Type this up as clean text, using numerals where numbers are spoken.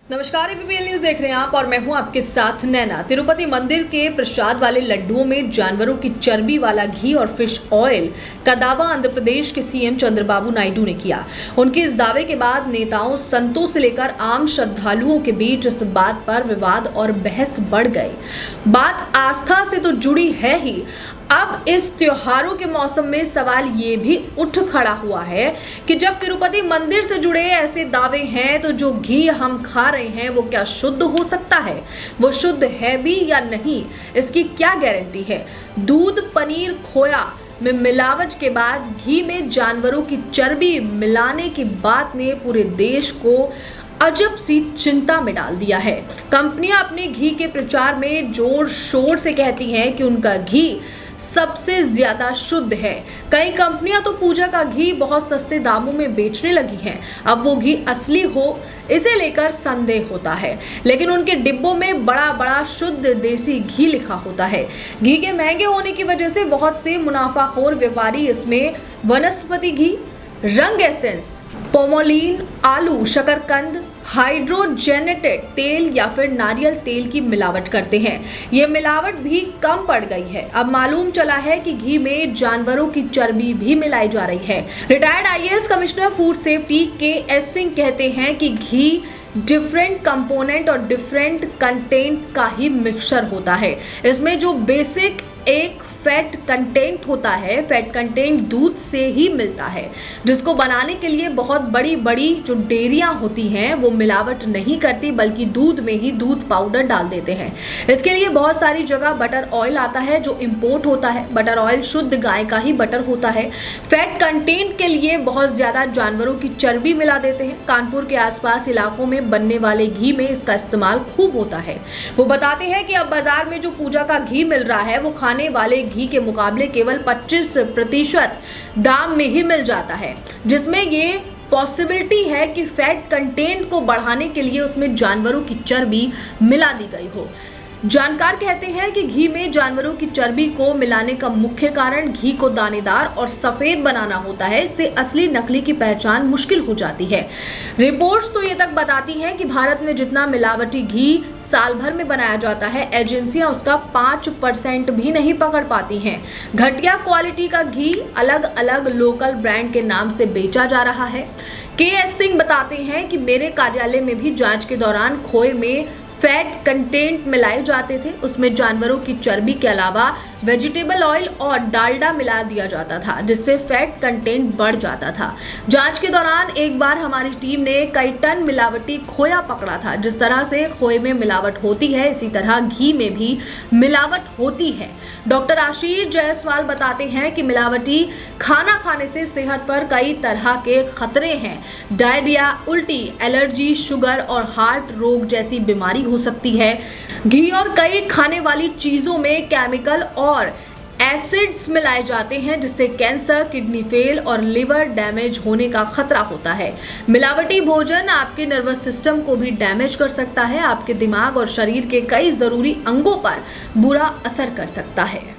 नमस्कार, ABP news देख रहे हैं आप और मैं हूं आपके साथ नैना। तिरुपति मंदिर के प्रसाद वाले लड्डुओं में जानवरों की चर्बी वाला घी और फिश ऑयल का दावा आंध्र प्रदेश के सीएम चंद्रबाबू नायडू ने किया। उनके इस दावे के बाद नेताओं, संतों से लेकर आम श्रद्धालुओं के बीच इस बात पर विवाद और बहस बढ़ गई। बात आस्था से तो जुड़ी है ही, अब इस त्योहारों के मौसम में सवाल ये भी उठ खड़ा हुआ है कि जब तिरुपति मंदिर से जुड़े ऐसे दावे हैं तो जो घी हम खा रहे हैं वो क्या शुद्ध हो सकता है, वो शुद्ध है भी या नहीं, इसकी क्या गारंटी है। दूध, पनीर, खोया में मिलावट के बाद घी में जानवरों की चर्बी मिलाने की बात ने पूरे देश को अजब सी चिंता में डाल दिया है। कंपनियां अपने घी के प्रचार में जोर शोर से कहती हैं कि उनका घी सबसे ज्यादा शुद्ध है। कई कंपनियां तो पूजा का घी बहुत सस्ते दामों में बेचने लगी हैं। अब वो घी असली हो इसे लेकर संदेह होता है, लेकिन उनके डिब्बों में बड़ा बड़ा शुद्ध देसी घी लिखा होता है। घी के महंगे होने की वजह से बहुत से मुनाफाखोर व्यापारी इसमें वनस्पति घी, रंग एसेंस, पोमोलिन, आलू, शकरकंद, हाइड्रोजेनेटेड तेल या फिर नारियल तेल की मिलावट करते हैं। ये मिलावट भी कम पड़ गई है। अब मालूम चला है कि घी में जानवरों की चर्बी भी मिलाई जा रही है। Retired IAS commissioner food safety KS. Singh कहते हैं कि घी डिफरेंट कंपोनेंट और डिफरेंट कंटेंट का ही मिक्सचर होता है। इसमें जो बेसिक एक फैट कंटेंट होता है, फैट कंटेंट दूध से ही मिलता है, जिसको बनाने के लिए बहुत बड़ी बड़ी जो डेयरियां होती हैं वो मिलावट नहीं करती, बल्कि दूध में ही दूध पाउडर डाल देते हैं। इसके लिए बहुत सारी जगह बटर ऑयल आता है जो इंपोर्ट होता है। बटर ऑयल शुद्ध गाय का ही बटर होता है। फैट कंटेंट के लिए बहुत ज्यादा जानवरों की चर्बी मिला देते हैं। कानपुर के आसपास इलाकों में बनने वाले घी में इसका इस्तेमाल खूब होता है। वो बताते हैं कि अब बाजार में जो पूजा का घी मिल रहा है वो खाने वाले घी के मुकाबले केवल 25% दाम में ही मिल जाता है, जिसमें ये पॉसिबिलिटी है कि फैट कंटेंट को बढ़ाने के लिए उसमें जानवरों की चर्बी मिला दी गई हो। जानकार कहते हैं कि घी में जानवरों की चर्बी को मिलाने का मुख्य कारण घी को दानेदार और सफेद बनाना होता है। इससे असली नकली की पहचान मुश्किल हो जाती है। रिपोर्ट्स तो ये तक बताती हैं कि भारत में जितना मिलावटी घी साल भर में बनाया जाता है, एजेंसियां उसका 5% भी नहीं पकड़ पाती हैं। घटिया क्वालिटी का घी अलग अलग लोकल ब्रांड के नाम से बेचा जा रहा है। के.एस. सिंह बताते हैं कि मेरे कार्यालय में भी जांच के दौरान खोए में फैट कंटेंट मिलाए जाते थे। उसमें जानवरों की चर्बी के अलावा वेजिटेबल ऑयल और डालडा मिला दिया जाता था, जिससे फैट कंटेंट बढ़ जाता था। जांच के दौरान एक बार हमारी टीम ने कई टन मिलावटी खोया पकड़ा था। जिस तरह से खोए में मिलावट होती है, इसी तरह घी में भी मिलावट होती है। डॉक्टर आशीष जायसवाल बताते हैं कि मिलावटी खाना खाने से सेहत पर कई तरह के खतरे हैं। डायरिया, उल्टी, एलर्जी, शुगर और हार्ट रोग जैसी बीमारी हो सकती है। घी और कई खाने वाली चीजों में केमिकल और एसिड्स मिलाए जाते हैं, जिससे कैंसर, किडनी फेल और लिवर डैमेज होने का खतरा होता है। मिलावटी भोजन आपके नर्वस सिस्टम को भी डैमेज कर सकता है। आपके दिमाग और शरीर के कई जरूरी अंगों पर बुरा असर कर सकता है।